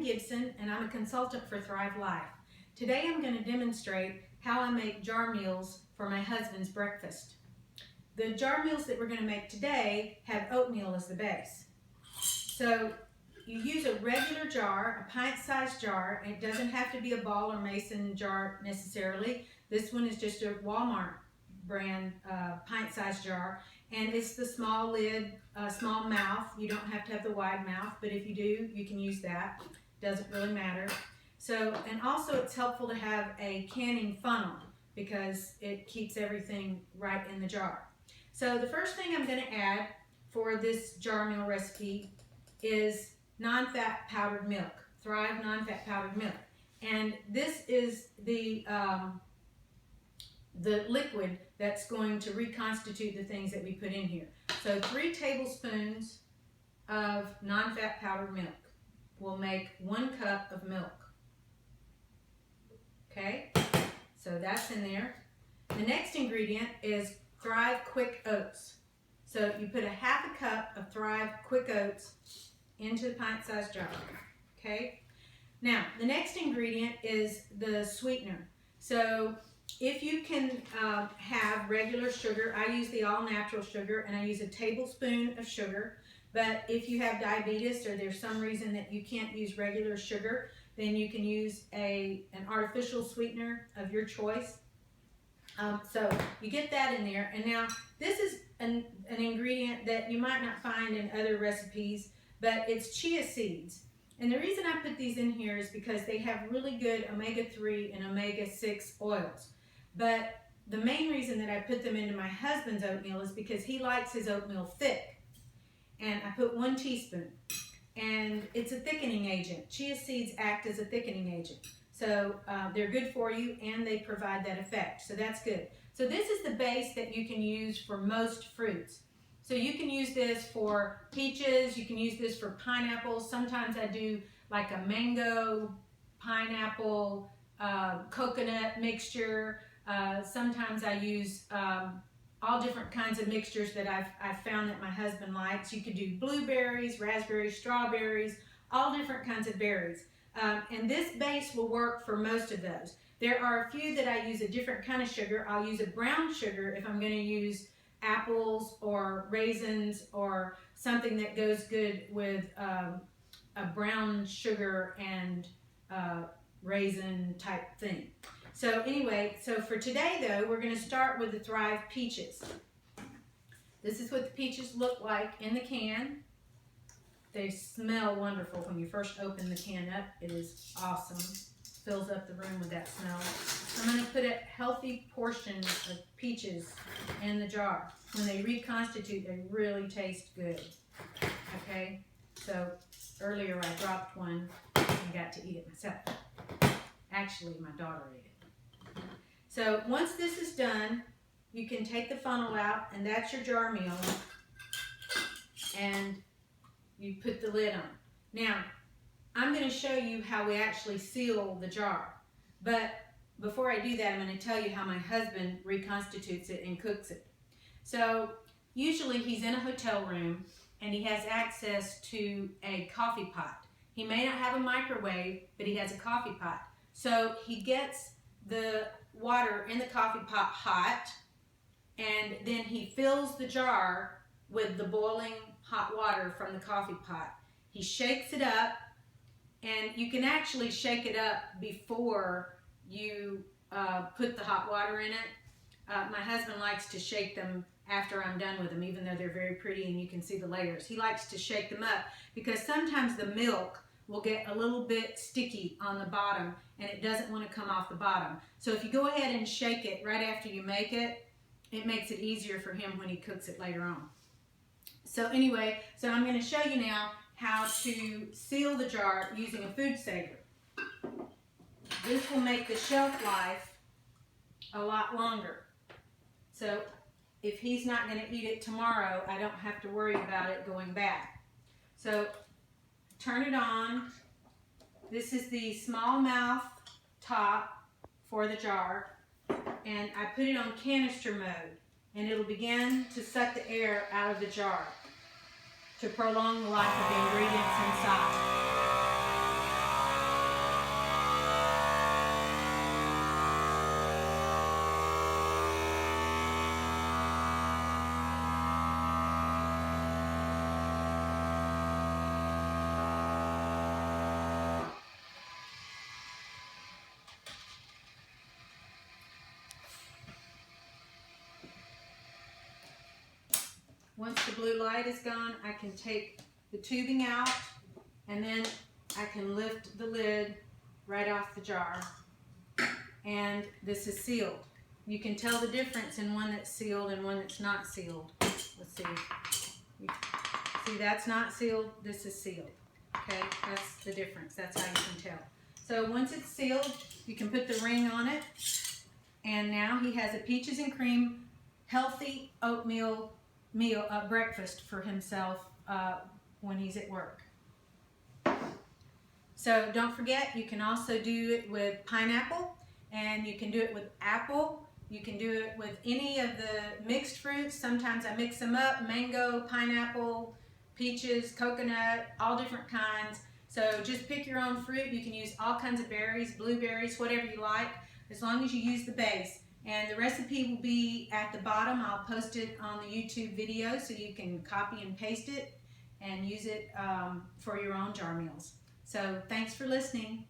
Pam Gibson, and I'm a consultant for Thrive Life. Today I'm going to demonstrate how I make jar meals for my husband's breakfast. The jar meals that we're going to make today have oatmeal as the base. So you use a regular jar, a pint-sized jar. It doesn't have to be a ball or mason jar necessarily. This one is just a Walmart brand pint-sized jar, and it's the small lid, small mouth. You don't have to have the wide mouth, but if you do, you can use that. Doesn't really matter. So, and also it's helpful to have a canning funnel because it keeps everything right in the jar. So the first thing I'm going to add for this jar meal recipe is non-fat powdered milk, Thrive non-fat powdered milk. And this is the liquid that's going to reconstitute the things that we put in here. So 3 tablespoons of non-fat powdered milk will make 1 cup of milk. Okay, so that's in there. The next ingredient is Thrive Quick Oats. So you put a ½ cup of Thrive Quick Oats into the pint-sized jar. Okay, now the next ingredient is the sweetener. So if you can have regular sugar, I use the all-natural sugar, and I use a tablespoon of sugar. But if you have diabetes or there's some reason that you can't use regular sugar, then you can use an artificial sweetener of your choice. So you get that in there. And now this is an ingredient that you might not find in other recipes, but it's chia seeds. And the reason I put these in here is because they have really good omega-3 and omega-6 oils. But the main reason that I put them into my husband's oatmeal is because he likes his oatmeal thick. And I put 1 teaspoon. And it's a thickening agent. Chia seeds act as a thickening agent. So they're good for you, and they provide that effect. So that's good. So this is the base that you can use for most fruits. So you can use this for peaches. You can use this for pineapples. Sometimes I do like a mango, pineapple, coconut mixture. Sometimes I use all different kinds of mixtures that I've found that my husband likes. You could do blueberries, raspberries, strawberries, all different kinds of berries. And this base will work for most of those. There are a few that I use a different kind of sugar. I'll use a brown sugar if I'm going to use apples or raisins or something that goes good with a brown sugar and raisin type thing. So anyway, so for today though, we're going to start with the Thrive Peaches. This is what the peaches look like in the can. They smell wonderful when you first open the can up. It is awesome. Fills up the room with that smell. I'm going to put a healthy portion of peaches in the jar. When they reconstitute, they really taste good. Okay, so earlier I dropped one and got to eat it myself. Actually, my daughter ate it. So once this is done, you can take the funnel out, and that's your jar meal. And you put the lid on. Now, I'm going to show you how we actually seal the jar. But before I do that, I'm going to tell you how my husband reconstitutes it and cooks it. So usually he's in a hotel room and he has access to a coffee pot. He may not have a microwave, but he has a coffee pot. So he gets the water in the coffee pot hot, and then he fills the jar with the boiling hot water from the coffee pot. He shakes it up, and you can actually shake it up before you put the hot water in it. My husband likes to shake them after I'm done with them, even though they're very pretty and you can see the layers. He likes to shake them up because sometimes the milk will get a little bit sticky on the bottom and it doesn't want to come off the bottom. So if you go ahead and shake it right after you make it, it makes it easier for him when he cooks it later on. So anyway, so I'm going to show you now how to seal the jar using a Foodsaver. This will make the shelf life a lot longer. So if he's not going to eat it tomorrow, I don't have to worry about it going bad. So turn it on. This is the small mouth top for the jar, and I put it on canister mode, and it'll begin to suck the air out of the jar to prolong the life of the ingredients inside. Once the blue light is gone, I can take the tubing out, and then I can lift the lid right off the jar. And this is sealed. You can tell the difference in one that's sealed and one that's not sealed. Let's see. See, that's not sealed, this is sealed. Okay, that's the difference. That's how you can tell. So once it's sealed, you can put the ring on it. And now he has a peaches and cream healthy oatmeal meal breakfast for himself when he's at work. So don't forget, you can also do it with pineapple, and you can do it with apple. You can do it with any of the mixed fruits. Sometimes I mix them up: mango, pineapple, peaches, coconut, all different kinds. So just pick your own fruit. You can use all kinds of berries, blueberries, whatever you like, as long as you use the base. And the recipe will be at the bottom. I'll post it on the YouTube video so you can copy and paste it and use it for your own jar meals. So thanks for listening.